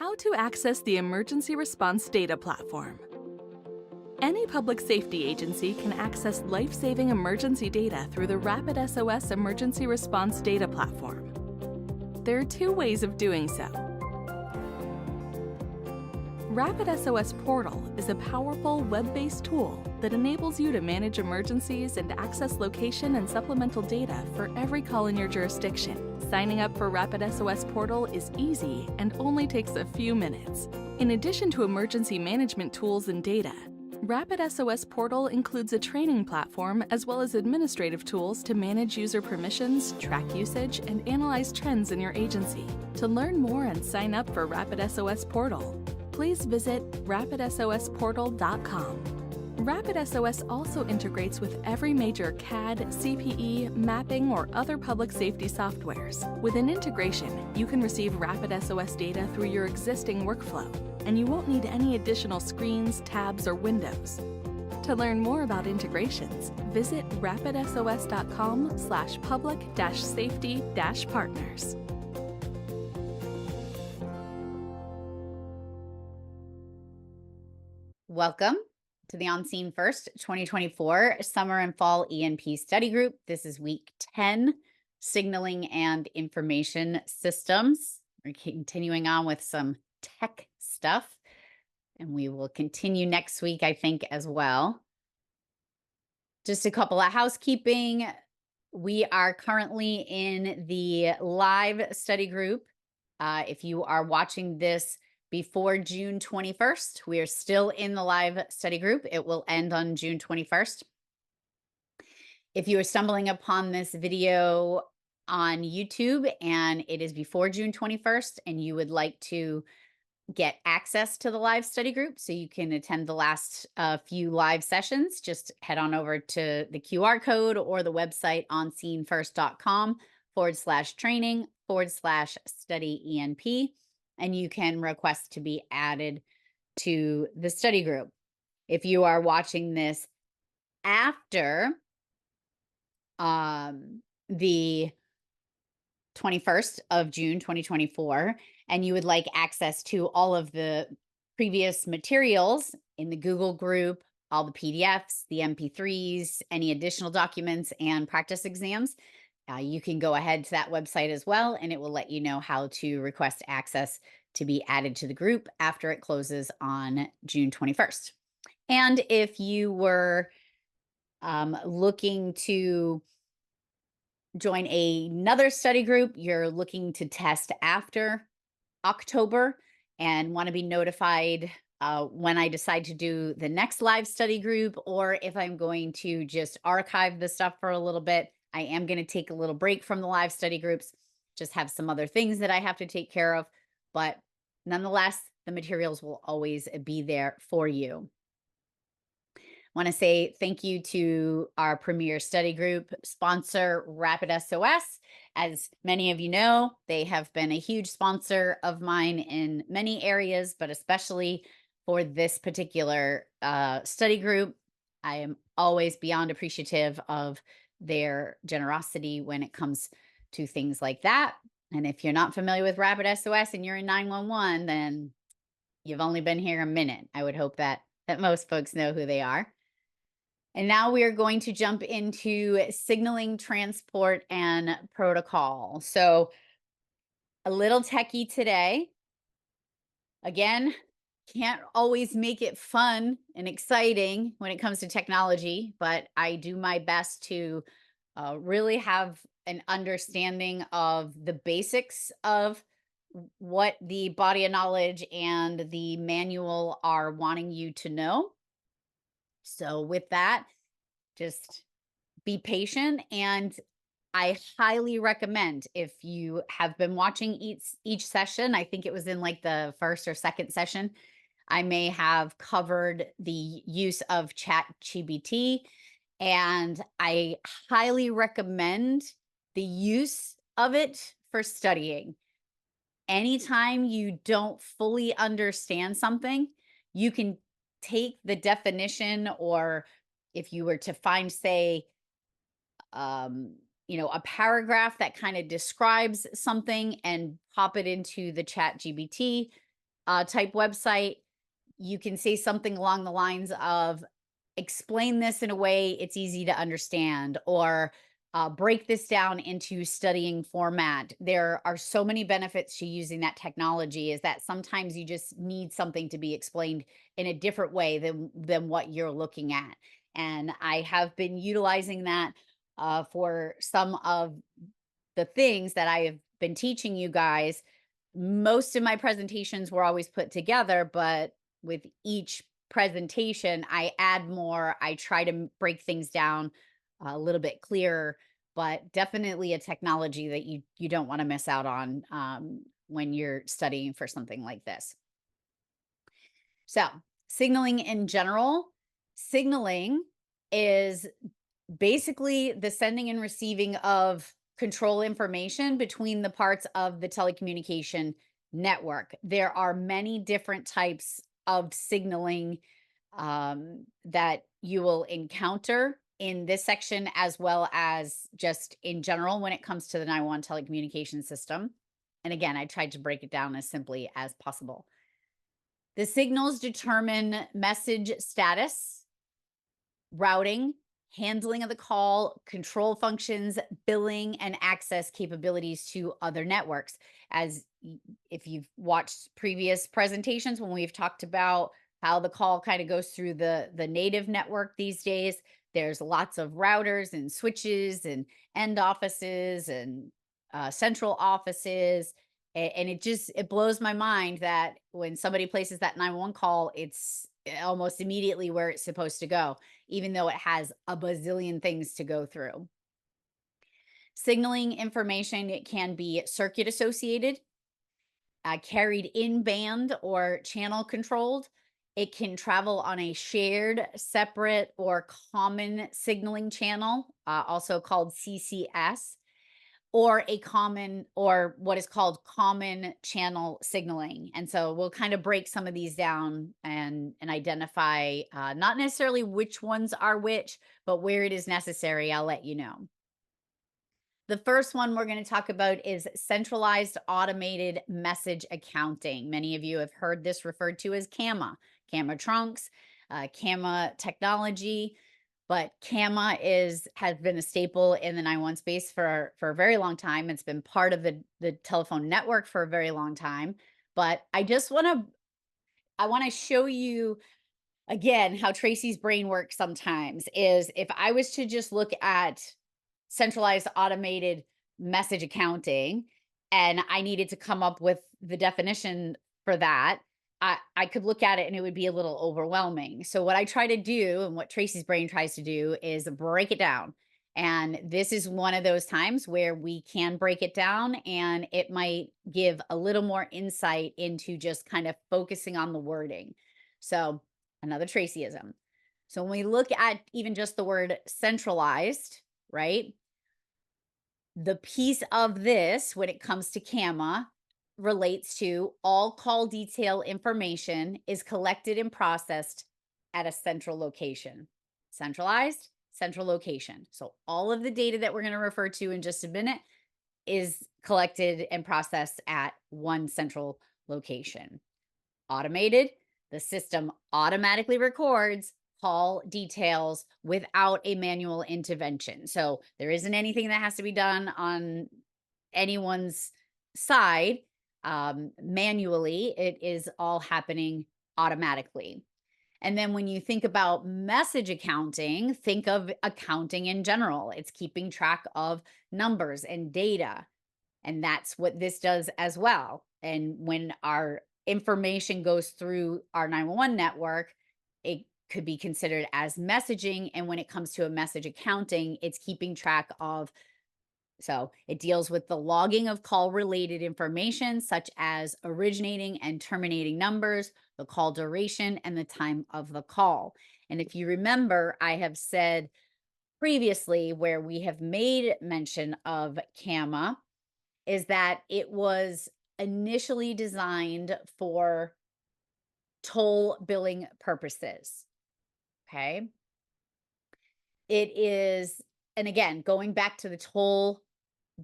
How to access the Emergency Response Data Platform. Any public safety agency can access life-saving emergency data through the RapidSOS Emergency Response Data Platform. There are two ways of doing so. RapidSOS Portal is a powerful web-based tool that enables you to manage emergencies and access location and supplemental data for every call in your jurisdiction. Signing up for RapidSOS Portal is easy and only takes a few minutes. In addition to emergency management tools and data, RapidSOS Portal includes a training platform as well as administrative tools to manage user permissions, track usage, and analyze trends in your agency. To learn more and sign up for RapidSOS Portal, please visit rapidsosportal.com. RapidSOS also integrates with every major CAD, CPE, mapping, or other public safety softwares. With an integration, you can receive RapidSOS data through your existing workflow, and you won't need any additional screens, tabs, or windows. To learn more about integrations, visit rapidsos.com/public-safety-partners. Welcome to the On Scene First 2024 Summer and Fall E&P Study Group. This is week 10, Signaling and Information Systems. We're continuing on with some tech stuff, and we will continue next week, I think, as well. Just a couple of housekeeping. We are currently in the live study group. If you are watching this before June 21st. We are still in the live study group. It will end on June 21st. If you are stumbling upon this video on YouTube and it is before June 21st and you would like to get access to the live study group so you can attend the last few live sessions, just head on over to the QR code or the website onscenefirst.com/training/study ENP. And you can request to be added to the study group. If you are watching this after the 21st of June, 2024, and you would like access to all of the previous materials in the Google group, all the PDFs, the MP3s, any additional documents, and practice exams, you can go ahead to that website as well, and it will let you know how to request access to be added to the group after it closes on June 21st. And if you were looking to join another study group, you're looking to test after October and want to be notified when I decide to do the next live study group, or if I'm going to just archive the stuff for a little bit. I am going to take a little break from the live study groups, just have some other things that I have to take care of, but nonetheless, the materials will always be there for you. I want to say thank you to our premier study group sponsor, RapidSOS. As many of you know, they have been a huge sponsor of mine in many areas, but especially for this particular study group. I am always beyond appreciative of their generosity when it comes to things like that. And if you're not familiar with RapidSOS and you're in 911, then you've only been here a minute. I would hope that most folks know who they are. And now we are going to jump into signaling, transport, and protocol. So a little techie today. Again, can't always make it fun and exciting when it comes to technology, but I do my best to really have an understanding of the basics of what the body of knowledge and the manual are wanting you to know. So with that, just be patient. And I highly recommend, if you have been watching each session, I think it was in like the first or second session, I may have covered the use of ChatGPT, and I highly recommend the use of it for studying. Anytime you don't fully understand something, you can take the definition, or if you were to find, say, a paragraph that kind of describes something and pop it into the ChatGPT, type website, you can say something along the lines of explain this in a way it's easy to understand, or break this down into studying format. There are so many benefits to using that technology, is that sometimes you just need something to be explained in a different way than what you're looking at. And I have been utilizing that for some of the things that I have been teaching you guys. Most of my presentations were always put together, but with each presentation, I add more. I try to break things down a little bit clearer, but definitely a technology that you don't want to miss out on when you're studying for something like this. So, signaling in general, signaling is basically the sending and receiving of control information between the parts of the telecommunication network. There are many different types of signaling that you will encounter in this section, as well as just in general when it comes to the 911 telecommunication system. And again, I tried to break it down as simply as possible. The signals determine message status, routing, handling of the call, control functions, billing, and access capabilities to other networks. If you've watched previous presentations when we've talked about how the call kind of goes through the native network these days, there's lots of routers and switches and end offices and central offices. And it blows my mind that when somebody places that 911 call, it's almost immediately where it's supposed to go, even though it has a bazillion things to go through. Signaling information, it can be circuit associated, carried in band, or channel controlled. It can travel on a shared, separate, or common signaling channel, also called CCS, or a common, or what is called common channel signaling. And so we'll kind of break some of these down and identify not necessarily which ones are which, but where it is necessary, I'll let you know. The first one we're going to talk about is centralized automated message accounting. Many of you have heard this referred to as CAMA, CAMA trunks, CAMA technology. But CAMA has been a staple in the 911 space for a very long time. It's been part of the telephone network for a very long time. But I want to show you again how Tracy's brain works sometimes. Is if I was to just look at centralized automated message accounting and I needed to come up with the definition for that, I could look at it and it would be a little overwhelming. So what I try to do, and what Tracy's brain tries to do, is break it down. And this is one of those times where we can break it down, and it might give a little more insight into just kind of focusing on the wording. So another Tracyism. So when we look at even just the word centralized, right? The piece of this, when it comes to CAMA, relates to all call detail information is collected and processed at a central location. Centralized, central location. So all of the data that we're going to refer to in just a minute is collected and processed at one central location. Automated, the system automatically records call details without a manual intervention. So there isn't anything that has to be done on anyone's side manually. It is all happening automatically. And then when you think about message accounting, think of accounting in general. It's keeping track of numbers and data. And that's what this does as well. And when our information goes through our 911 network, it could be considered as messaging. And when it comes to a message accounting, it's keeping track of, so it deals with the logging of call related information, such as originating and terminating numbers, the call duration, and the time of the call. And if you remember, I have said previously where we have made mention of CAMA is that it was initially designed for toll billing purposes. Okay. It is, and again, going back to the toll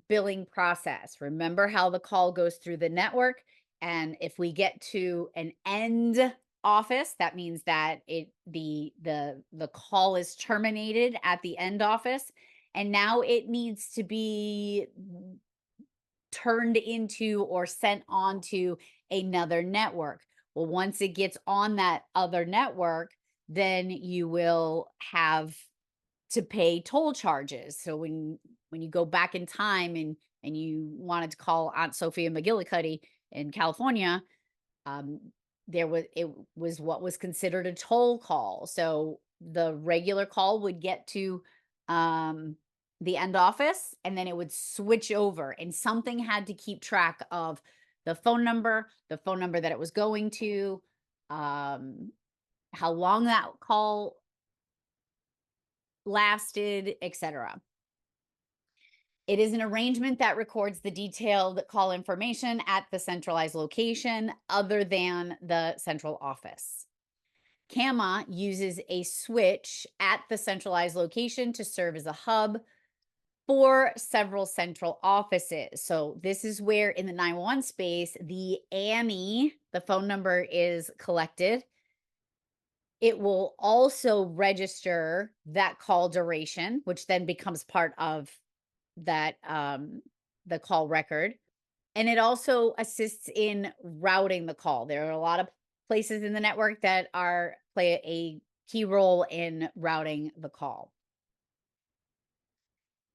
billing process, remember how the call goes through the network. And if we get to an end office, that means that the call is terminated at the end office, and now it needs to be turned into or sent onto another network. Well, once it gets on that other network, then you will have to pay toll charges. So when you go back in time and you wanted to call Aunt Sophia McGillicuddy in California, um, it was what was considered a toll call. So the regular call would get to um, the end office, and then it would switch over, and something had to keep track of the phone number that it was going to, um, how long that call lasted, etc. It is an arrangement that records the detailed call information at the centralized location other than the central office. CAMA uses a switch at the centralized location to serve as a hub for several central offices. So this is where in the 911 space, the ANI, the phone number, is collected. It will also register that call duration, which then becomes part of that the call record. And it also assists in routing the call. There are a lot of places in the network that are play a key role in routing the call.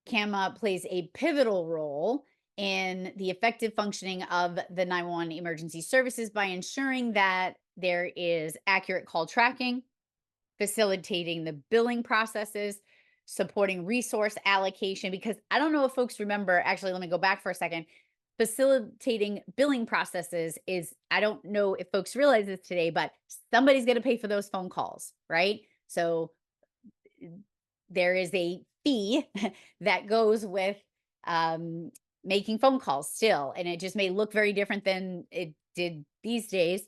CAMA plays a pivotal role in the effective functioning of the 911 emergency services by ensuring that there is accurate call tracking, facilitating the billing processes, supporting resource allocation. Because I don't know if folks remember, actually, let me go back for a second. Facilitating billing processes is, I don't know if folks realize this today, but somebody's going to pay for those phone calls, right? So there is a fee that goes with making phone calls still. And it just may look very different than it did these days.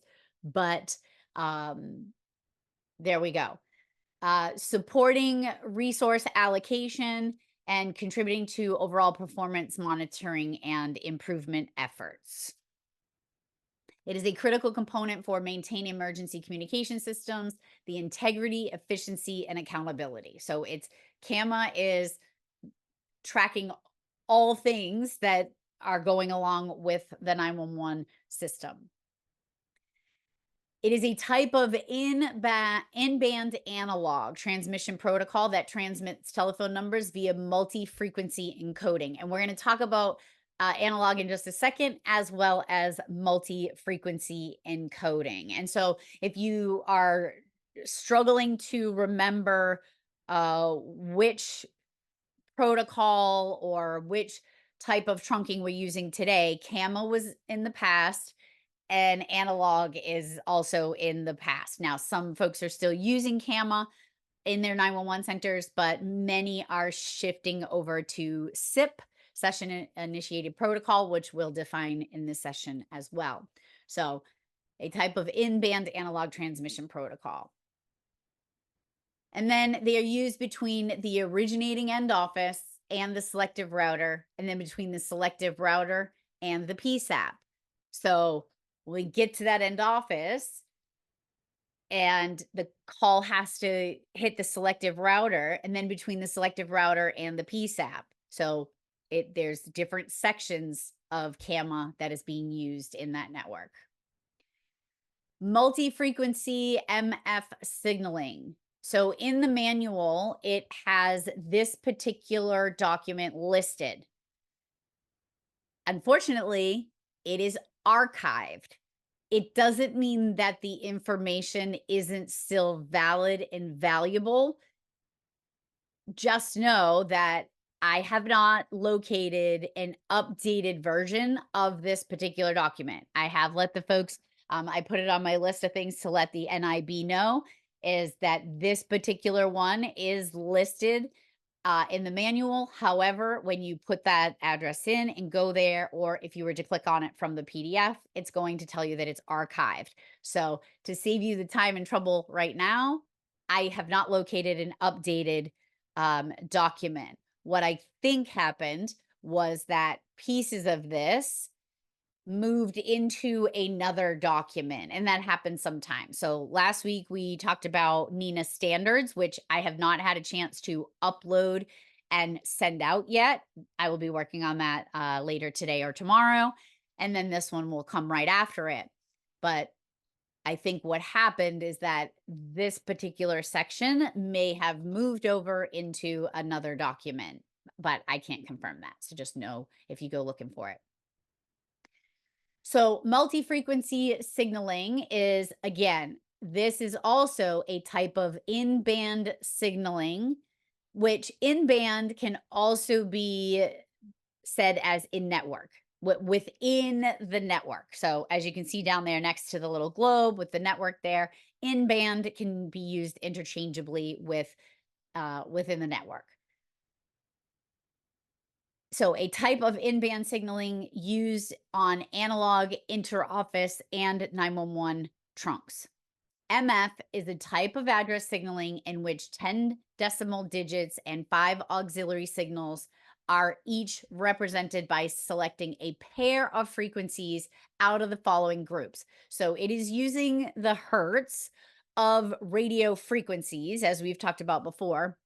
But there we go. Supporting resource allocation and contributing to overall performance monitoring and improvement efforts. It is a critical component for maintaining emergency communication systems, the integrity, efficiency, and accountability. So it's CAMA is tracking all things that are going along with the 911 system. It is a type of in-band analog transmission protocol that transmits telephone numbers via multi-frequency encoding. And we're going to talk about analog in just a second, as well as multi-frequency encoding. And so if you are struggling to remember which protocol or which type of trunking we're using today, CAMA was in the past and analog is also in the past. Now, some folks are still using CAMA in their 911 centers, but many are shifting over to SIP, Session Initiated Protocol, which we'll define in this session as well. So a type of in-band analog transmission protocol. And then they are used between the originating end office and the selective router, and then between the selective router and the PSAP. So we get to that end office and the call has to hit the selective router, and then between the selective router and the PSAP. So there's different sections of CAMA that is being used in that network. Multi-frequency MF signaling. So in the manual, it has this particular document listed. Unfortunately, it is archived. It doesn't mean that the information isn't still valid and valuable. Just know that I have not located an updated version of this particular document. I have let the folks, I put it on my list of things to let the NIB know, is that this particular one is listed in the manual. However, when you put that address in and go there, or if you were to click on it from the PDF, it's going to tell you that it's archived. So to save you the time and trouble right now, I have not located an updated document. What I think happened was that pieces of this moved into another document, and that happens sometimes. So last week we talked about Nina standards, which I have not had a chance to upload and send out yet. I will be working on that later today or tomorrow, and then this one will come right after it. But I think what happened is that this particular section may have moved over into another document, but I can't confirm that. So just know if you go looking for it. So, multi-frequency signaling is, again, this is also a type of in-band signaling, which in-band can also be said as in network, within the network. So, as you can see down there next to the little globe with the network there, in-band can be used interchangeably with within the network. So a type of in-band signaling used on analog interoffice and 911 trunks. MF is a type of address signaling in which 10 decimal digits and 5 auxiliary signals are each represented by selecting a pair of frequencies out of the following groups. So it is using the hertz of radio frequencies, as we've talked about before,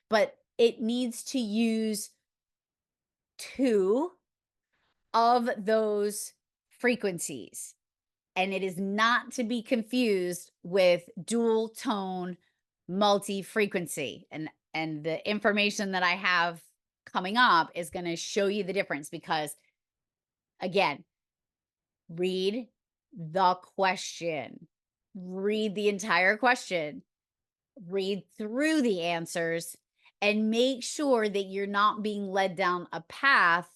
but it needs to use two of those frequencies. And it is not to be confused with dual tone multi frequency. And the information that I have coming up is going to show you the difference because, again, read the question, read the entire question, read through the answers, and make sure that you're not being led down a path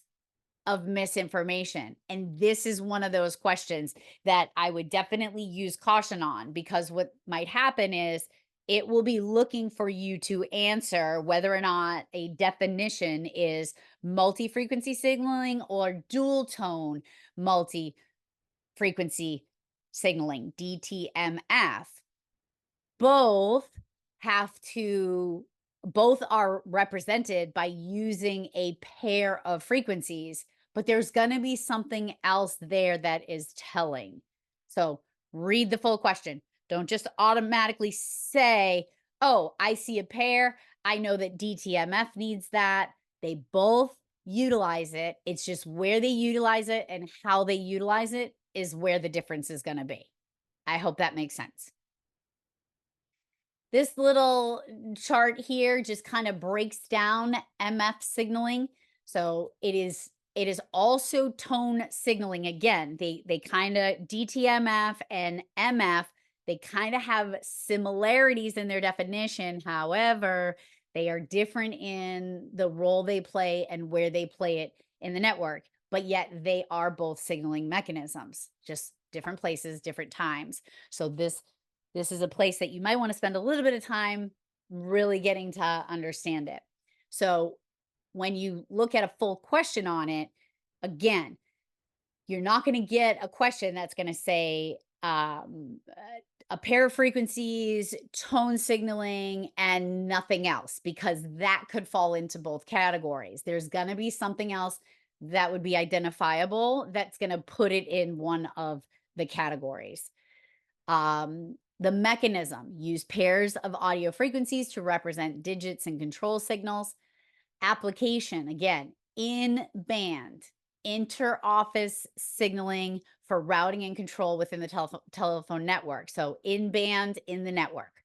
of misinformation. And this is one of those questions that I would definitely use caution on, because what might happen is it will be looking for you to answer whether or not a definition is multi-frequency signaling or dual tone multi-frequency signaling, DTMF. Both have to both are represented by using a pair of frequencies, but there's going to be something else there that is telling. So read the full question. Don't just automatically say, oh, I see a pair. I know that DTMF needs that. They both utilize it. It's just where they utilize it and how they utilize it is where the difference is going to be. I hope that makes sense. This little chart here just kind of breaks down MF signaling. So it is also tone signaling. Again, they kind of DTMF and MF, they kind of have similarities in their definition. However, they are different in the role they play and where they play it in the network, but yet they are both signaling mechanisms, just different places, different times. So this is a place that you might want to spend a little bit of time really getting to understand it. So when you look at a full question on it, again, you're not going to get a question that's going to say a pair of frequencies, tone signaling, and nothing else, because that could fall into both categories. There's going to be something else that would be identifiable that's going to put it in one of the categories. The mechanism: use pairs of audio frequencies to represent digits and control signals. Application: again, in band, inter-office signaling for routing and control within the telephone network. So in band, in the network.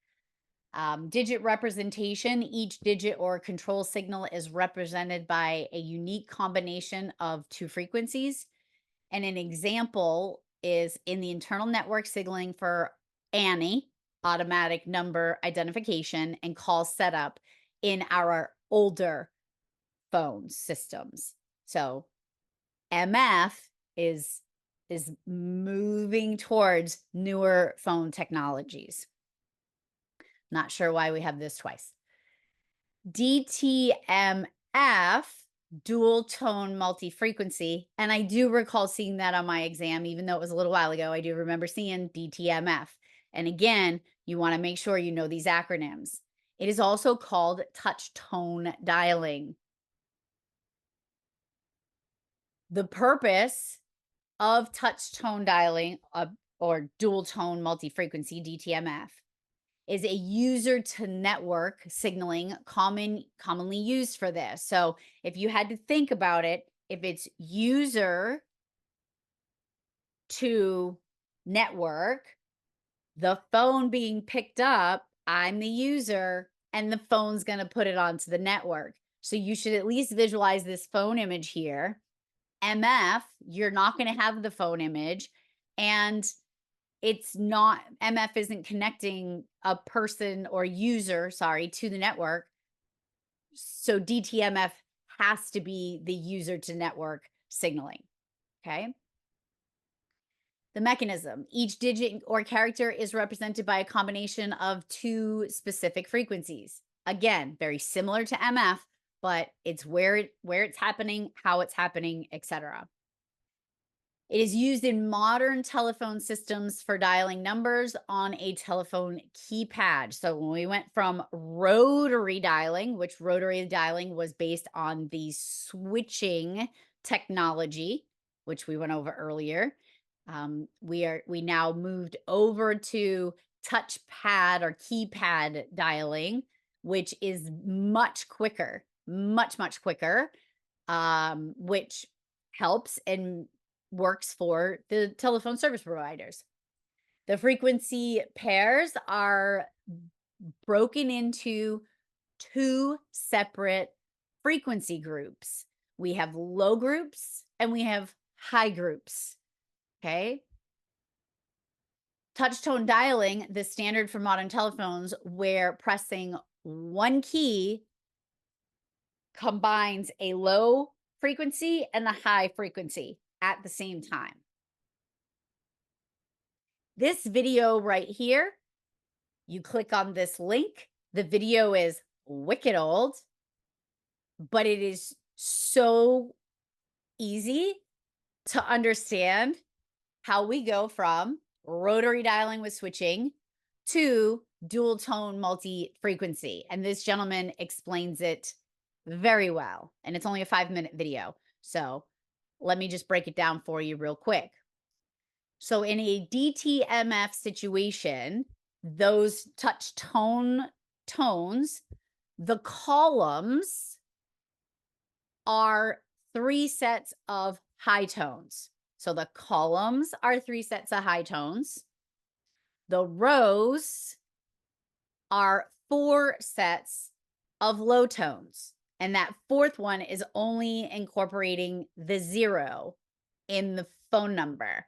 Digit representation: each digit or control signal is represented by a unique combination of two frequencies. And an example is in the internal network signaling for ANI, automatic number identification, and call setup in our older phone systems. So MF is moving towards newer phone technologies. Not sure why we have this twice. DTMF, dual tone multi-frequency, and I do recall seeing that on my exam, even though it was a little while ago. I do remember seeing DTMF. And again, you want to make sure you know these acronyms. It is also called touch tone dialing. The purpose of touch tone dialing, or dual tone multi-frequency DTMF, is a user to network signaling commonly used for this. So if you had to think about it, if it's user to network, the phone being picked up, I'm the user, and the phone's going to put it onto the network. So you should at least visualize this phone image here. MF, you're not going to have the phone image, and MF isn't connecting a person or user, sorry, to the network. So DTMF has to be the user to network signaling. Okay. The mechanism: each digit or character is represented by a combination of two specific frequencies. Again, very similar to MF, but it's where it's happening, how it's happening, etc. It is used in modern telephone systems for dialing numbers on a telephone keypad. So when we went from rotary dialing, which rotary dialing was based on the switching technology, which we went over earlier, we now moved over to touchpad or keypad dialing, which is much quicker, much quicker, which helps and works for the telephone service providers. The frequency pairs are broken into two separate frequency groups. We have low groups and we have high groups. Okay. Touch tone dialing, the standard for modern telephones, where pressing one key combines a low frequency and a high frequency at the same time. This video right here, you click on this link. The video is wicked old, but it is so easy to understand how we go from rotary dialing with switching to dual tone multi-frequency. And this gentleman explains it very well. And it's only a 5-minute video. So let me just break it down for you real quick. So in a DTMF situation, those touch tones, the columns are 3 sets of high tones. So the columns are 3 sets of high tones. The rows are 4 sets of low tones. And that fourth one is only incorporating the 0 in the phone number.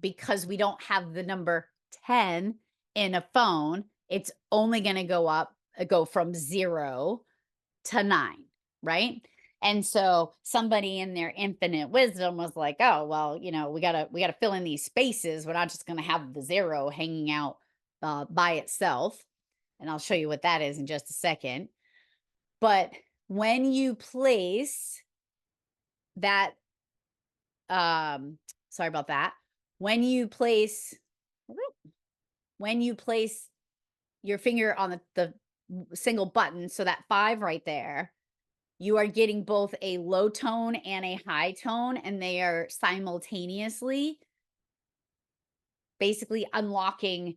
Because we don't have the number 10 in a phone, it's only going to go from 0 to 9, right? And so somebody in their infinite wisdom was like, oh, well, we gotta fill in these spaces. We're not just going to have the 0 hanging out by itself. And I'll show you what that is in just a second. But when you place that, sorry about that. When you place your finger on the single button, so that 5 right there, you are getting both a low tone and a high tone, and they are simultaneously basically unlocking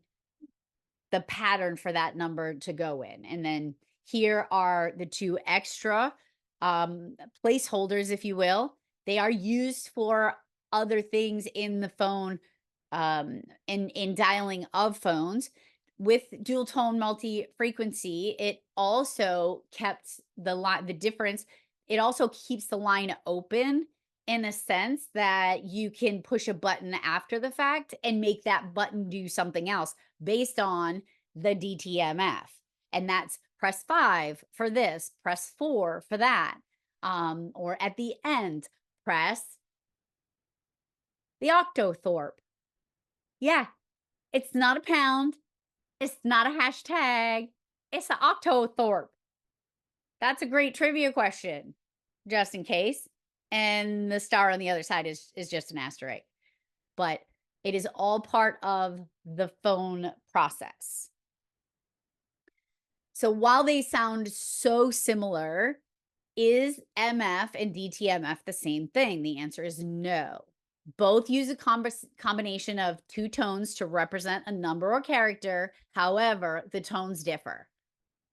the pattern for that number to go in. And then here are the 2 extra placeholders, if you will. They are used for other things in the phone, in dialing of phones. With dual tone multi-frequency, it also kept the difference. It also keeps the line open in a sense that you can push a button after the fact and make that button do something else based on the DTMF. And that's press 5 for this, press 4 for that. Or at the end, press the octothorpe. Yeah, it's not a pound. It's not a hashtag. It's an octothorpe. That's a great trivia question, just in case. And the star on the other side is just an asterisk. But it is all part of the phone process. So while they sound so similar, Is MF and DTMF the same thing? The answer is no. Both use a combination of two tones to represent a number or character. However, the tones differ.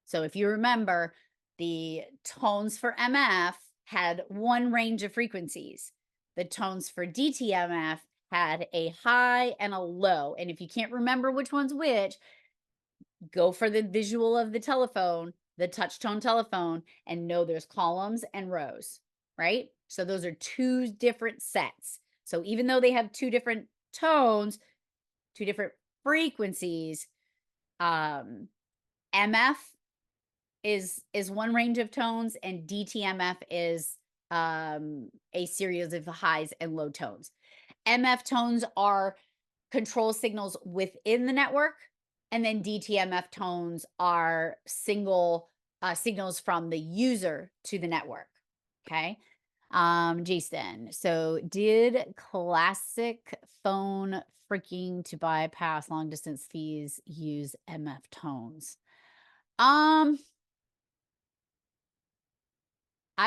So if you remember, the tones for MF had one range of frequencies. The tones for DTMF had a high and a low. And if you can't remember which one's which, go for the visual of the telephone, the touch tone telephone, and know there's columns and rows, right? So those are two different sets. So even though they have two different tones, two different frequencies, MF is one range of tones and DTMF is a series of highs and low tones. MF tones are control signals within the network, and then DTMF tones are single signals from the user to the network. Okay. Jason, so did classic phone freaking to bypass long distance fees use MF tones? I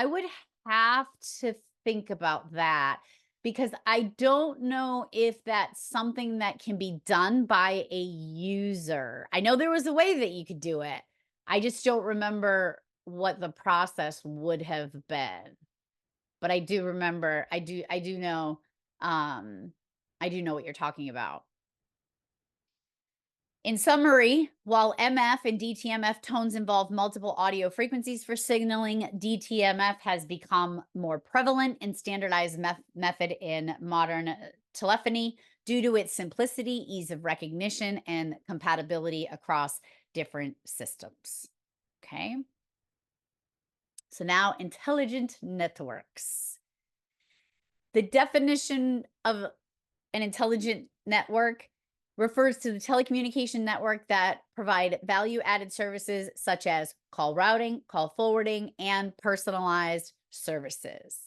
would have to think about that because I don't know if that's something that can be done by a user. I know there was a way that you could do it. I just don't remember what the process would have been. But I do remember, I do know, I do know what you're talking about. In summary, while MF and DTMF tones involve multiple audio frequencies for signaling, DTMF has become more prevalent and standardized method in modern telephony due to its simplicity, ease of recognition, and compatibility across different systems. Okay. So now intelligent networks. The definition of an intelligent network refers to the telecommunication network that provide value-added services such as call routing, call forwarding, and personalized services.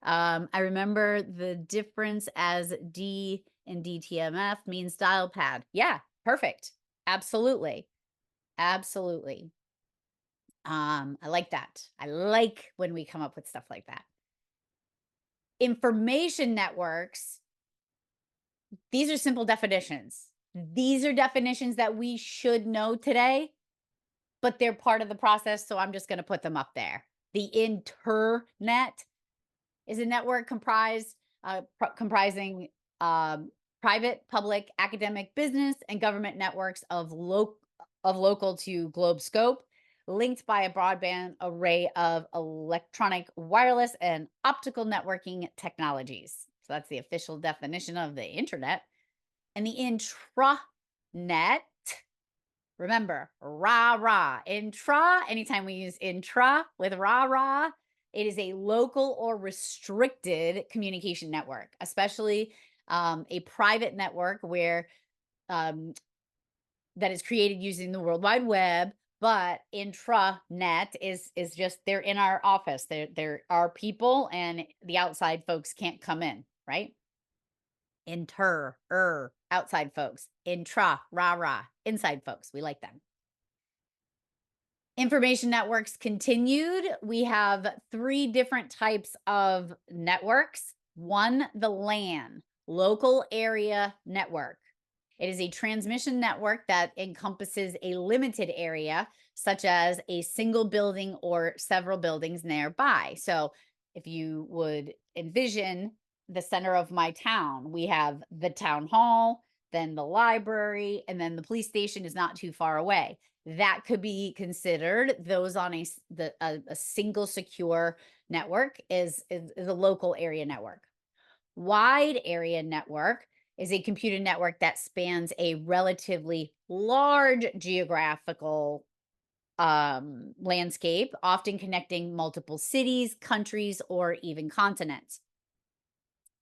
I remember the difference as D and DTMF means dial pad. Yeah, perfect. Absolutely. Absolutely. I like that. I like when we come up with stuff like that. Information networks, these are simple definitions. These are definitions that we should know today, but they're part of the process, so I'm just going to put them up there. The internet is a network comprising private, public, academic, business, and government networks of local to globe scope, linked by a broadband array of electronic, wireless, and optical networking technologies. So that's the official definition of the internet. And the intranet, remember, rah, intra, anytime we use intra with rah, it is a local or restricted communication network, especially a private network where that is created using the World Wide Web. But intranet is just, they're in our office. There are people and the outside folks can't come in, right? Outside folks. Intra, rah, inside folks. We like them. Information networks continued. We have 3 different types of networks. One, the LAN, local area network. It is a transmission network that encompasses a limited area, such as a single building or several buildings nearby. So if you would envision the center of my town, we have the town hall, then the library, and then the police station is not too far away. That could be considered, those on a single secure network is a local area network. Wide area network is a computer network that spans a relatively large geographical landscape, often connecting multiple cities, countries, or even continents.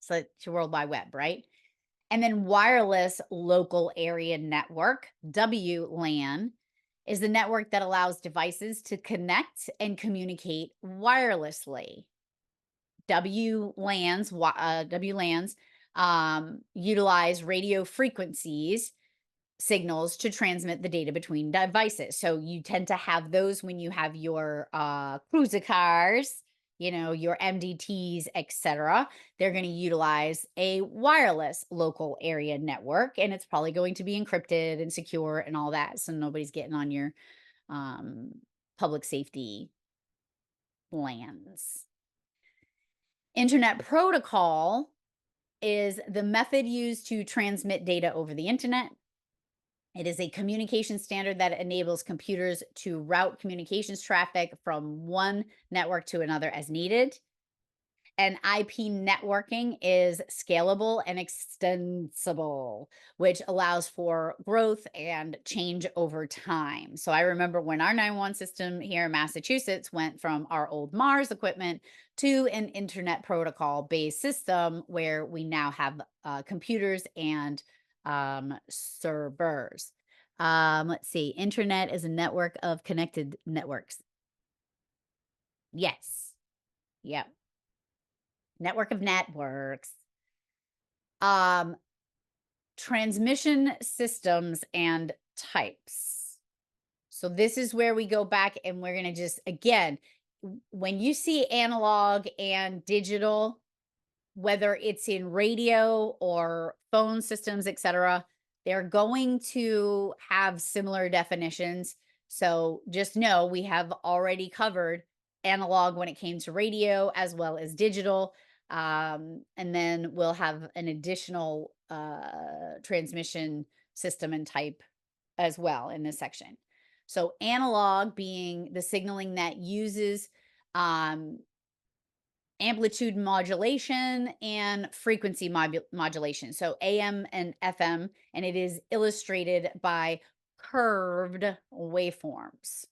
So it's your World Wide Web, right? And then wireless local area network, WLAN, is the network that allows devices to connect and communicate wirelessly. WLANs utilize radio frequencies signals to transmit the data between devices. So you tend to have those when you have your cruiser cars, your MDTs, etc. They're going to utilize a wireless local area network, and it's probably going to be encrypted and secure and all that. So nobody's getting on your um, public safety plans. Internet protocol is the method used to transmit data over the internet. It is a communication standard that enables computers to route communications traffic from one network to another as needed. And IP networking is scalable and extensible, which allows for growth and change over time. So I remember when our 911 system here in Massachusetts went from our old Mars equipment to an internet protocol based system where we now have computers and servers. Let's see. Internet is a network of connected networks. Yes. Yep. Network of networks. Transmission systems and types. So this is where we go back and we're going to just, again, when you see analog and digital, whether it's in radio or phone systems, etc., they're going to have similar definitions. So just know we have already covered analog when it came to radio as well as digital. And then we'll have an additional transmission system and type as well in this section. So analog being the signaling that uses amplitude modulation and frequency modulation. So AM and FM, and it is illustrated by curved waveforms.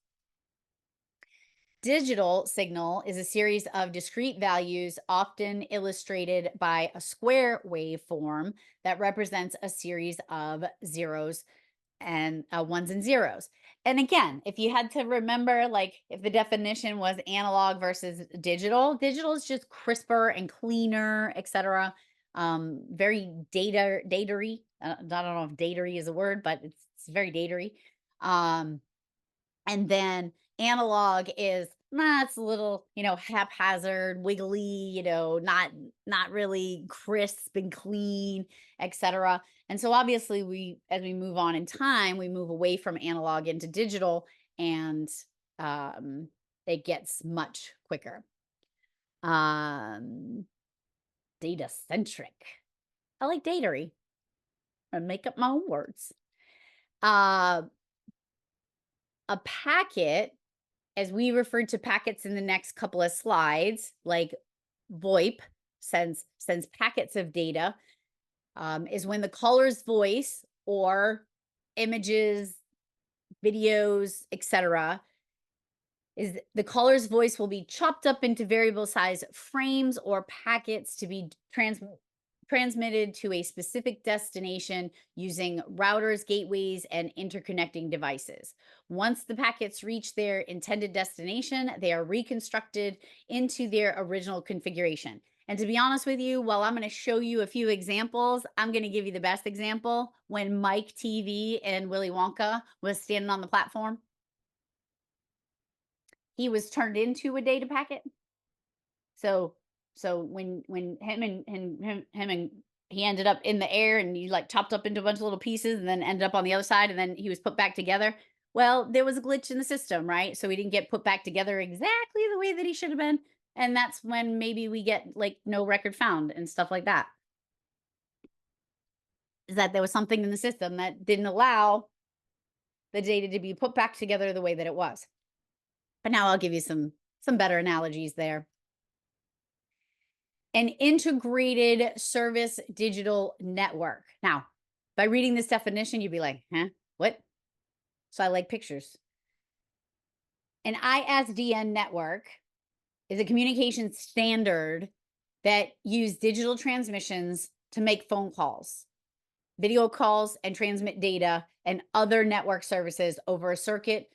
Digital signal is a series of discrete values, often illustrated by a square waveform that represents a series of zeros and ones and zeros. And again, if you had to remember, like if the definition was analog versus digital, digital is just crisper and cleaner, etc. Very data-y. I don't know if data-y is a word, but it's very data-y. And then analog is it's a little, haphazard, wiggly, not really crisp and clean, etc. And so obviously as we move on in time, we move away from analog into digital, and it gets much quicker. Data centric. I like data-y. I make up my own words. A packet, as we referred to packets in the next couple of slides, like VoIP sends packets of data, is when the caller's voice or images, videos, etc., is the caller's voice will be chopped up into variable size frames or packets to be transmitted to a specific destination using routers, gateways, and interconnecting devices. Once the packets reach their intended destination, they are reconstructed into their original configuration. And to be honest with you, while I'm going to show you a few examples, I'm going to give you the best example when Mike TV and Willy Wonka was standing on the platform. He was turned into a data packet. So when him and he ended up in the air, and he like chopped up into a bunch of little pieces and then ended up on the other side, and then he was put back together. Well, there was a glitch in the system, right? So he didn't get put back together exactly the way that he should have been. And that's when maybe we get like no record found and stuff like that. Is that there was something in the system that didn't allow the data to be put back together the way that it was. But now I'll give you some better analogies there. An integrated service digital network. Now, by reading this definition, you'd be like, huh, what? So I like pictures. An ISDN network is a communication standard that use digital transmissions to make phone calls, video calls, and transmit data and other network services over circuits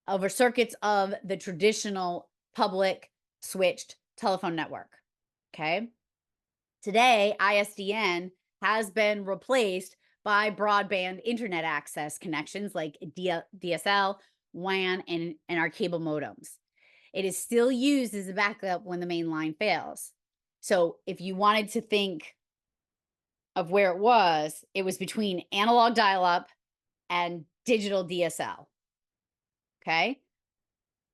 of the traditional public switched telephone network. Okay. Today, ISDN has been replaced by broadband internet access connections like DSL, WAN, and our cable modems. It is still used as a backup when the main line fails. So if you wanted to think of where it was between analog dial-up and digital DSL. Okay?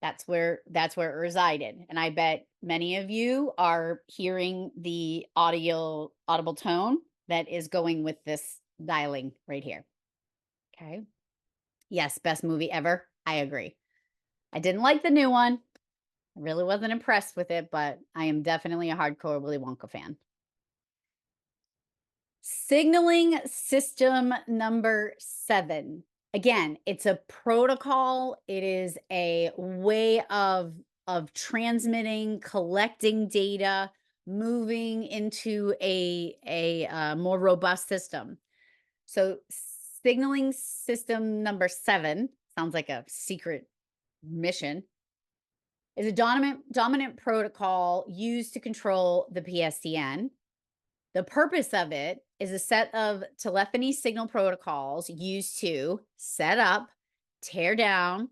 That's where it resided. And I bet many of you are hearing the audible tone that is going with this dialing right here. Okay? Yes, best movie ever. I agree. I didn't like the new one. I really wasn't impressed with it, but I am definitely a hardcore Willy Wonka fan. Signaling system number 7. Again, it's a protocol. It is a way of transmitting, collecting data, moving into a more robust system. So, signaling system number 7 sounds like a secret mission. Is a dominant protocol used to control the PSTN. The purpose of it is a set of telephony signal protocols used to set up, tear down.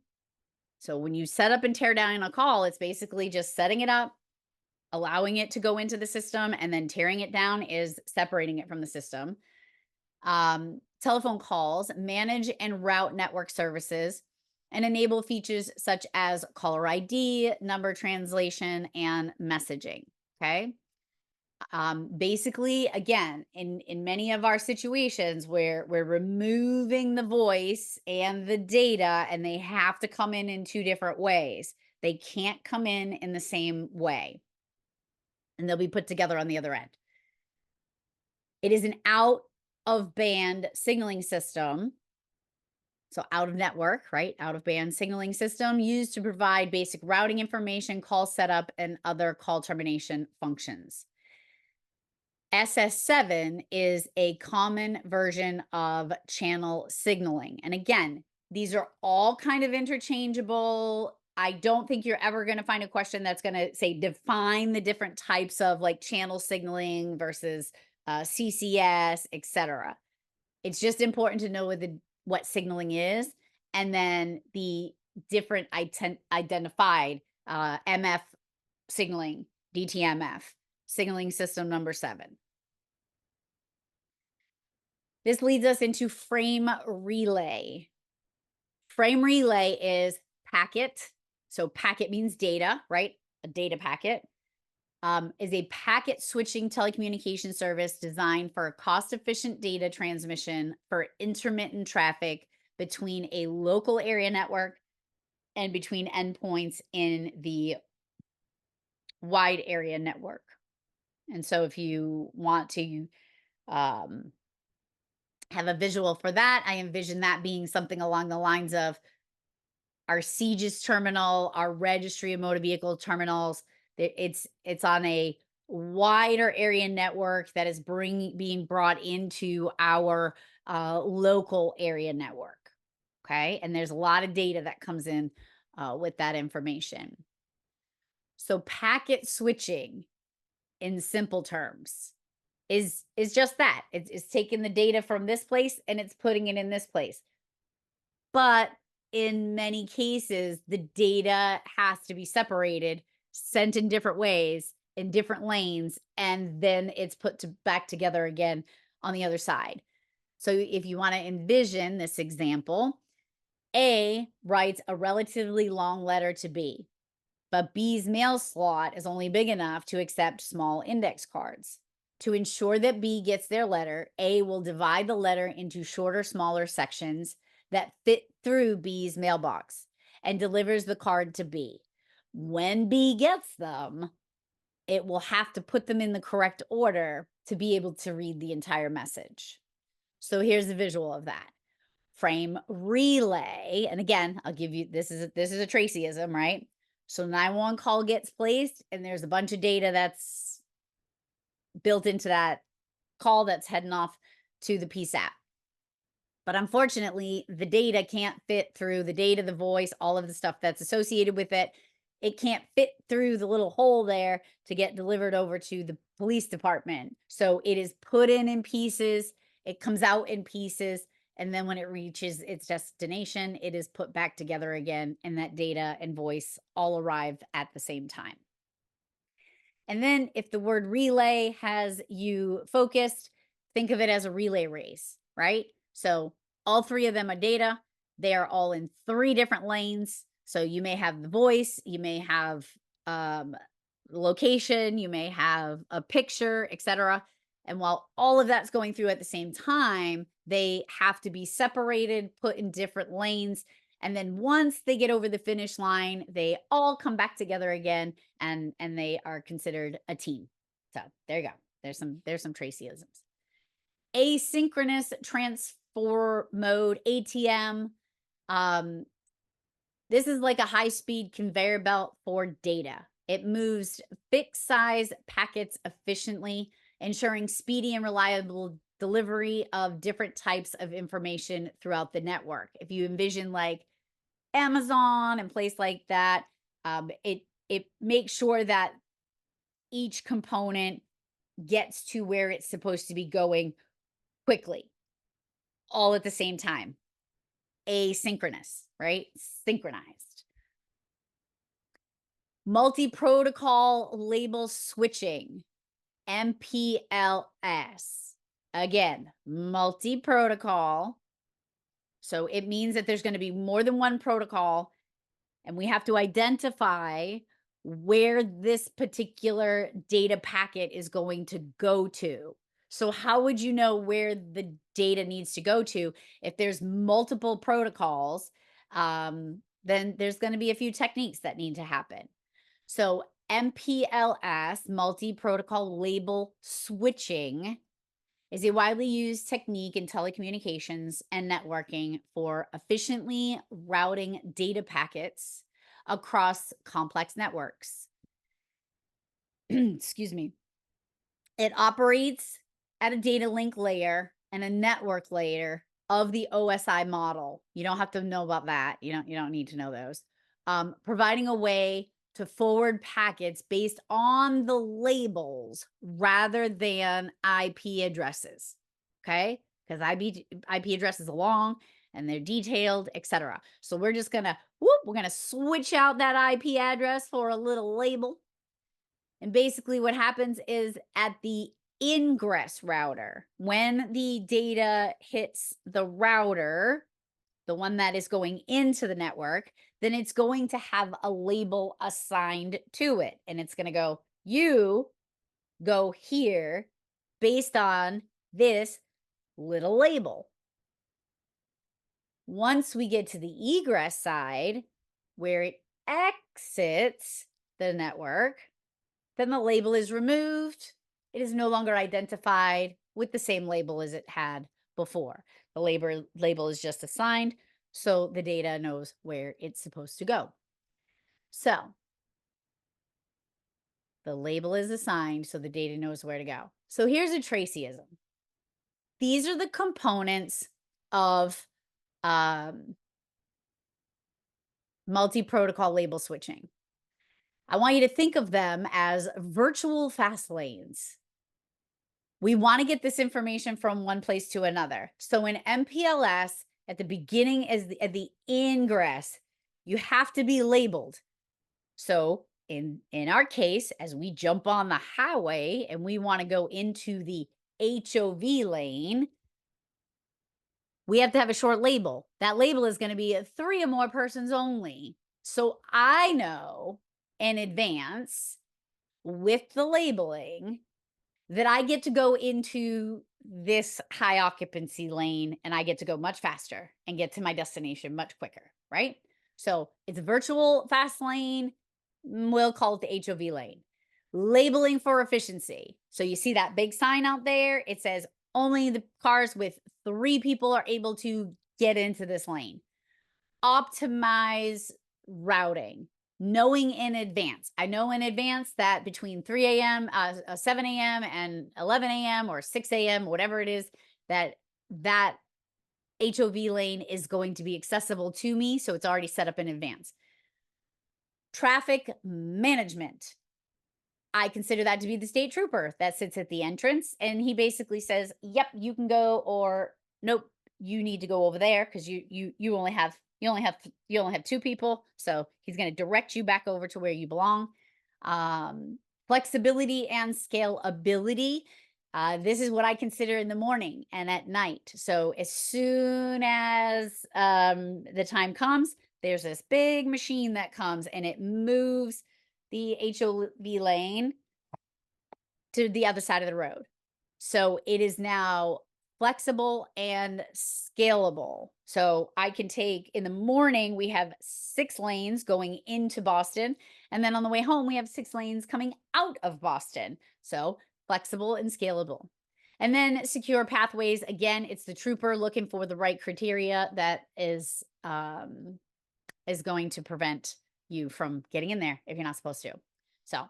So when you set up and tear down a call, it's basically just setting it up, allowing it to go into the system, and then tearing it down is separating it from the system. Telephone calls, manage and route network services, and enable features such as caller ID, number translation, and messaging. Okay. Basically, again, in many of our situations where we're removing the voice and the data, and they have to come in 2 different ways. They can't come in the same way, and they'll be put together on the other end. It is an out of band signaling system. So out of network, right? Out of band signaling system used to provide basic routing information, call setup, and other call termination functions. SS7 is a common version of channel signaling. And again, these are all kind of interchangeable. I don't think you're ever going to find a question that's going to say define the different types of like channel signaling versus CCS, etc. It's just important to know what signaling is, and then the different identified MF signaling, DTMF, signaling system number 7. This leads us into frame relay. Frame relay is packet. So packet means data, right? A data packet is a packet switching telecommunication service designed for cost-efficient data transmission for intermittent traffic between a local area network and between endpoints in the wide area network. And so if you want to have a visual for that, I envision that being something along the lines of our CGIS terminal, our registry of motor vehicle terminals. It's on a wider area network that is being brought into our local area network. Okay. And there's a lot of data that comes in with that information. So packet switching, in simple terms, is just that. It's taking the data from this place and it's putting it in this place. But in many cases, the data has to be separated, sent in different ways, in different lanes, and then it's put back together again on the other side. So if you want to envision this example, A writes a relatively long letter to B, but B's mail slot is only big enough to accept small index cards. To ensure that B gets their letter, A will divide the letter into shorter, smaller sections that fit through B's mailbox and delivers the card to B. When B gets them, it will have to put them in the correct order to be able to read the entire message. So here's the visual of that. Frame relay. And again, I'll give you, this is a Tracyism, right? So 911 call gets placed and there's a bunch of data that's built into that call that's heading off to the PSAP. But unfortunately, the data can't fit through the data, the voice, all of the stuff that's associated with it. It can't fit through the little hole there to get delivered over to the police department. So it is put in pieces. It comes out in pieces, and then when it reaches its destination, it is put back together again, and that data and voice all arrive at the same time. And then if the word relay has you focused, think of it as a relay race, right? So all three of them are data. They are all in three different lanes. So you may have the voice, you may have um, location, you may have a picture, etc. And while all of that's going through at the same time, they have to be separated, put in different lanes. And then once they get over the finish line, they all come back together again, and they are considered a team. So there you go. There's some Tracyisms. Asynchronous transfer mode, ATM. This is like a high-speed conveyor belt for data. It moves fixed size packets efficiently, ensuring speedy and reliable delivery of different types of information throughout the network. If you envision like Amazon and place like that, it makes sure that each component gets to where it's supposed to be going quickly, all at the same time. Asynchronous, right? Synchronized. Multi-protocol label switching, MPLS. Again, multi-protocol. So it means that there's going to be more than one protocol, and we have to identify where this particular data packet is going to go to. So how would you know where the data needs to go to? If there's multiple protocols, then there's going to be a few techniques that need to happen. So MPLS, multi-protocol label switching, is a widely used technique in telecommunications and networking for efficiently routing data packets across complex networks. Excuse me. It operates at a data link layer and a network layer of the OSI model. You don't have to know about that. You don't need to know those. Providing a way to forward packets based on the labels rather than IP addresses. Okay? Because IP addresses are long and they're detailed, etc. So we're just gonna switch out that IP address for a little label. And basically what happens is at the ingress router, when the data hits the router, the one that is going into the network, then it's going to have a label assigned to it. And it's going to go, you go here based on this little label. Once we get to the egress side, where it exits the network, then the label is removed. It is no longer identified with the same label as it had before. The label is just assigned, so the data knows where it's supposed to go. So the label is assigned, so the data knows where to go. So here's a Tracyism. These are the components of multi-protocol label switching. I want you to think of them as virtual fast lanes. We want to get this information from one place to another. So in MPLS, at the beginning, at the ingress, you have to be labeled. So in our case, as we jump on the highway and we want to go into the HOV lane, we have to have a short label. That label is going to be 3 or more persons only. So I know in advance with the labeling that I get to go into this high occupancy lane and I get to go much faster and get to my destination much quicker, right? So it's a virtual fast lane. We'll call it the HOV lane. Labeling for efficiency. So you see that big sign out there? It says only the cars with 3 people are able to get into this lane. Optimize routing. Knowing in advance. I know in advance that between 3 a.m., 7 a.m. and 11 a.m. or 6 a.m., whatever it is, that HOV lane is going to be accessible to me. So it's already set up in advance. Traffic management. I consider that to be the state trooper that sits at the entrance. And he basically says, yep, you can go, or nope, you need to go over there because you only have two people. So he's going to direct you back over to where you belong. Um, Flexibility and scalability. This is what I consider in the morning and at night. So as soon as the time comes, there's this big machine that comes and it moves the HOV lane to the other side of the road. So it is now flexible and scalable. So I can take in the morning, we have 6 lanes going into Boston. And then on the way home, we have 6 lanes coming out of Boston. So flexible and scalable. And then secure pathways. Again, it's the trooper looking for the right criteria that is going to prevent you from getting in there if you're not supposed to. So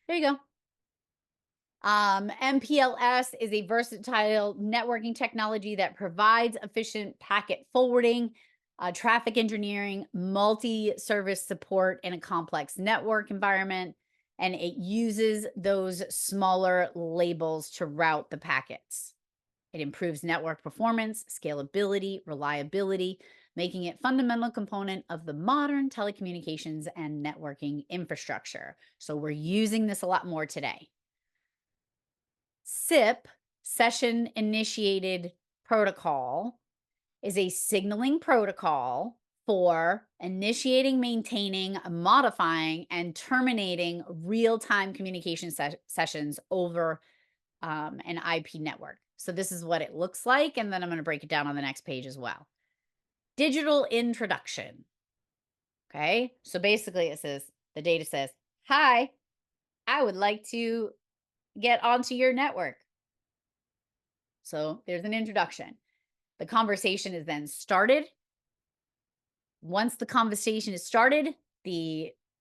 there you go. MPLS is a versatile networking technology that provides efficient packet forwarding, traffic engineering, multi-service support in a complex network environment, and it uses those smaller labels to route the packets. It improves network performance, scalability, reliability, making it fundamental component of the modern telecommunications and networking infrastructure. So we're using this a lot more today. SIP, Session Initiated Protocol, is a signaling protocol for initiating, maintaining, modifying, and terminating real-time communication sessions over an IP network. So this is what it looks like, and then I'm going to break it down on the next page as well. Digital introduction. Okay, so basically it says, the data says, hi, I would like to get onto your network. So there's an introduction. The conversation is then started. Once the conversation is started,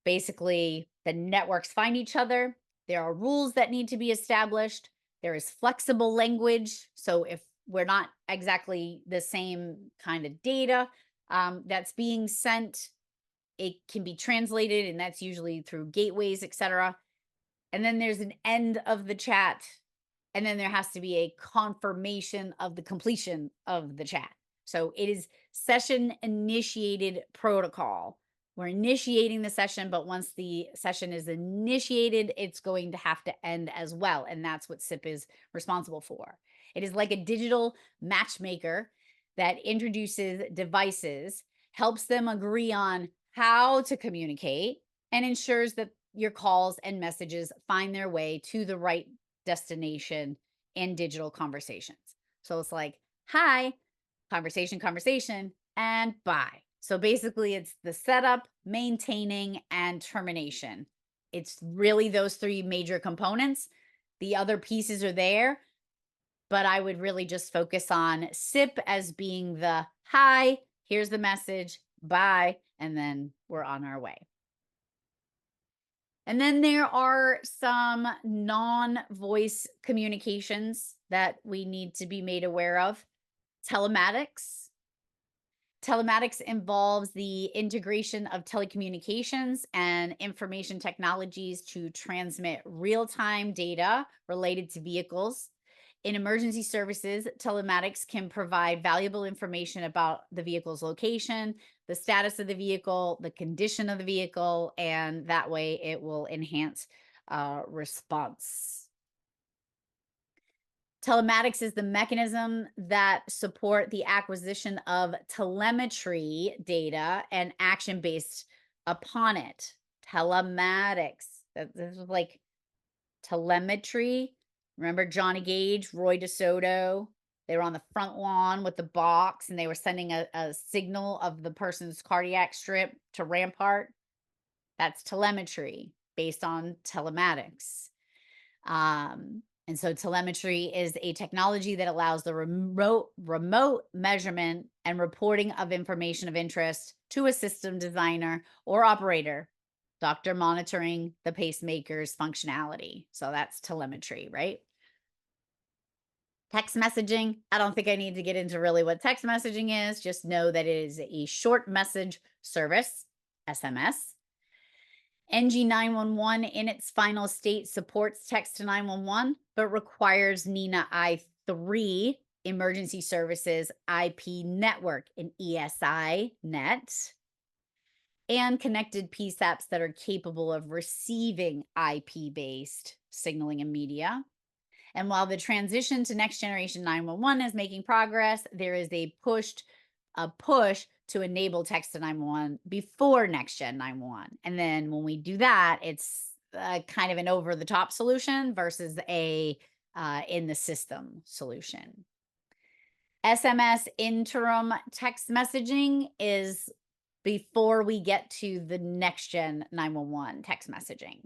basically the networks find each other. There are rules that need to be established. There is flexible language. So if we're not exactly the same kind of data that's being sent, it can be translated, and that's usually through gateways, etc. And then there's an end of the chat, and then there has to be a confirmation of the completion of the chat. So it is session initiated protocol. We're initiating the session, but once the session is initiated, it's going to have to end as well. And that's what SIP is responsible for. It is like a digital matchmaker that introduces devices, helps them agree on how to communicate, and ensures that your calls and messages find their way to the right destination in digital conversations. So it's like, hi, conversation, and bye. So basically, it's the setup, maintaining, and termination. It's really those 3 major components. The other pieces are there, but I would really just focus on SIP as being the hi, here's the message, bye, and then we're on our way. And then there are some non-voice communications that we need to be made aware of. Telematics. Telematics involves the integration of telecommunications and information technologies to transmit real-time data related to vehicles. In emergency services, telematics can provide valuable information about the vehicle's location, the status of the vehicle, the condition of the vehicle, and that way it will enhance response. Telematics is the mechanism that support the acquisition of telemetry data and action based upon it. Telematics. This is like telemetry. Remember Johnny Gage, Roy DeSoto? They were on the front lawn with the box and they were sending a signal of the person's cardiac strip to Rampart. That's telemetry based on telematics. And so telemetry is a technology that allows the remote measurement and reporting of information of interest to a system designer or operator, doctor monitoring the pacemaker's functionality. So that's telemetry, right? Text messaging. I don't think I need to get into really what text messaging is. Just know that it is a short message service, SMS. NG 911 in its final state supports text to 911, but requires NENA I3 emergency services IP network, an ESI net, and connected PSAPs that are capable of receiving IP based signaling and media. And while the transition to next generation 911 is making progress, there is a push to enable text to 911 before next gen 911. And then when we do that, it's kind of an over the top solution versus a in the system solution. SMS interim text messaging is before we get to the next gen 911 text messaging.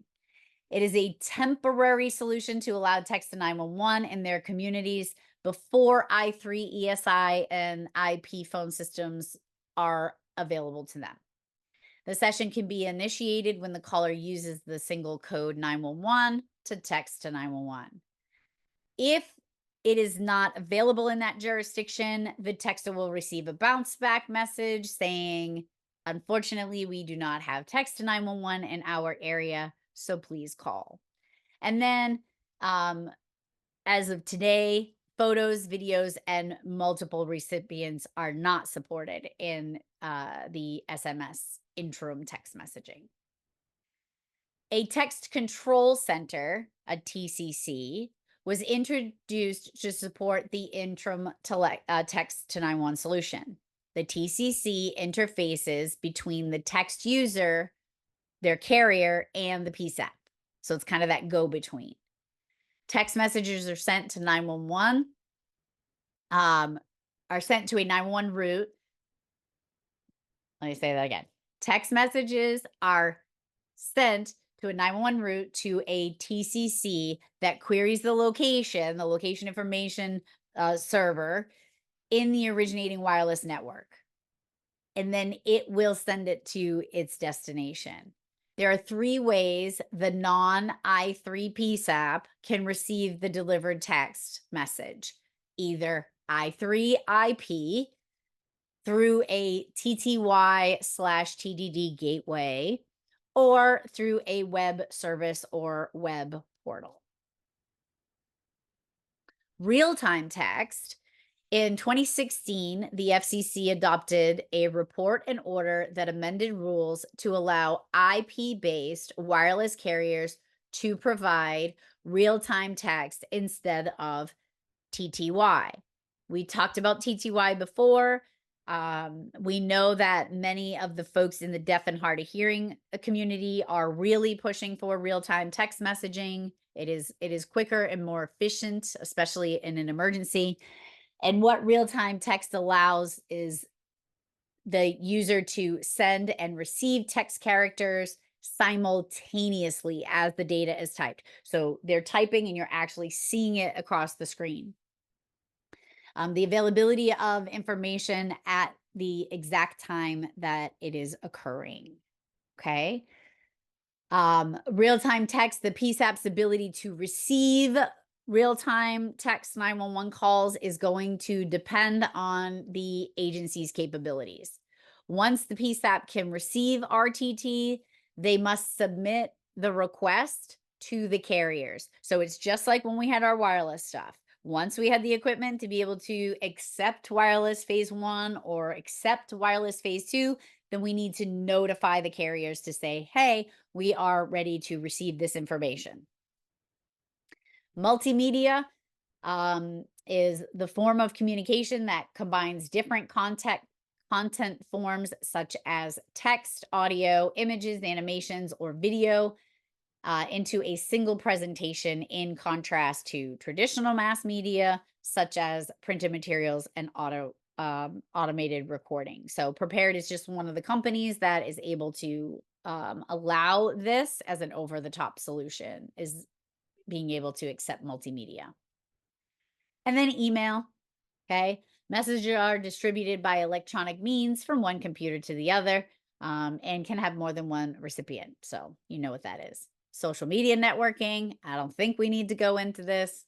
It is a temporary solution to allow text to 911 in their communities before I3 ESI and IP phone systems are available to them. The session can be initiated when the caller uses the single code 911 to text to 911. If it is not available in that jurisdiction, the texter will receive a bounce back message saying, unfortunately, we do not have text to 911 in our area, so please call. And then as of today, photos, videos, and multiple recipients are not supported in the SMS interim text messaging. A text control center, a TCC, was introduced to support the interim text to 911 solution. The TCC interfaces between the text user, their carrier, and the PSAP. So it's kind of that go between. Text messages are sent to 911, are sent to a 911 route. Let me say that again. Text messages are sent to a 911 route to a TCC that queries the location information server in the originating wireless network. And then it will send it to its destination. There are 3 ways the non-I3 PSAP can receive the delivered text message: either I3 IP through a TTY/TDD gateway, or through a web service or web portal. Real-time text. In 2016, the FCC adopted a report and order that amended rules to allow IP-based wireless carriers to provide real-time text instead of TTY. We talked about TTY before. We know that many of the folks in the deaf and hard of hearing community are really pushing for real-time text messaging. It is quicker and more efficient, especially in an emergency. And what real-time text allows is the user to send and receive text characters simultaneously as the data is typed. So they're typing and you're actually seeing it across the screen. The availability of information at the exact time that it is occurring. Okay. Real-time text, the PSAP's ability to receive real-time text 911 calls is going to depend on the agency's capabilities. Once the PSAP can receive RTT, they must submit the request to the carriers. So it's just like when we had our wireless stuff. Once we had the equipment to be able to accept wireless phase 1 or accept wireless phase 2, then we need to notify the carriers to say, hey, we are ready to receive this information. Multimedia is the form of communication that combines different content forms such as text, audio, images, animations, or video into a single presentation, in contrast to traditional mass media such as printed materials and automated recording. So Prepared is just one of the companies that is able to allow this as an over-the-top solution, is being able to accept multimedia. And then email. Okay. Messages are distributed by electronic means from one computer to the other, and can have more than one recipient. So you know what that is. Social media networking. I don't think we need to go into this,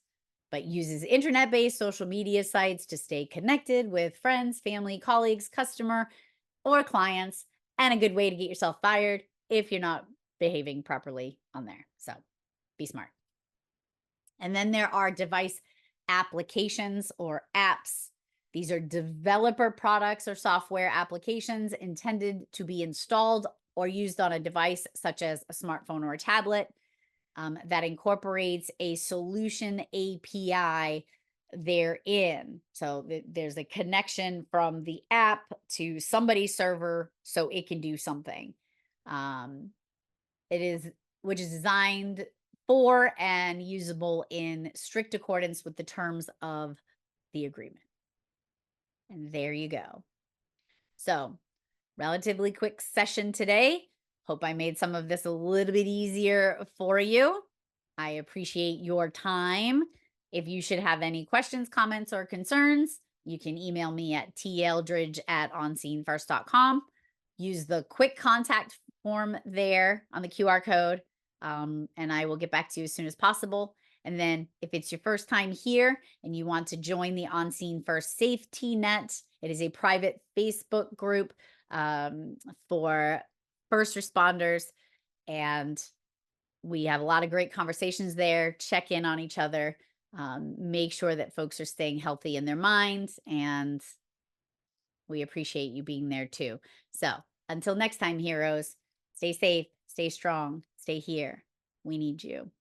but uses internet-based social media sites to stay connected with friends, family, colleagues, customer, or clients, and a good way to get yourself fired if you're not behaving properly on there. So be smart. And then there are device applications or apps. These are developer products or software applications intended to be installed or used on a device such as a smartphone or a tablet that incorporates a solution API therein. So there's a connection from the app to somebody's server so it can do something. It is which is designed for and usable in strict accordance with the terms of the agreement. And there you go. So, relatively quick session today. Hope I made some of this a little bit easier for you. I appreciate your time. If you should have any questions, comments, or concerns, you can email me at teldridge@onscenefirst.com. Use the quick contact form there on the QR code, and I will get back to you as soon as possible. And then if it's your first time here and you want to join the On Scene First Safety Net, it is a private Facebook group for first responders. And we have a lot of great conversations there. Check in on each other. Make sure that folks are staying healthy in their minds. And we appreciate you being there too. So until next time, heroes, stay safe, stay strong, stay here. We need you.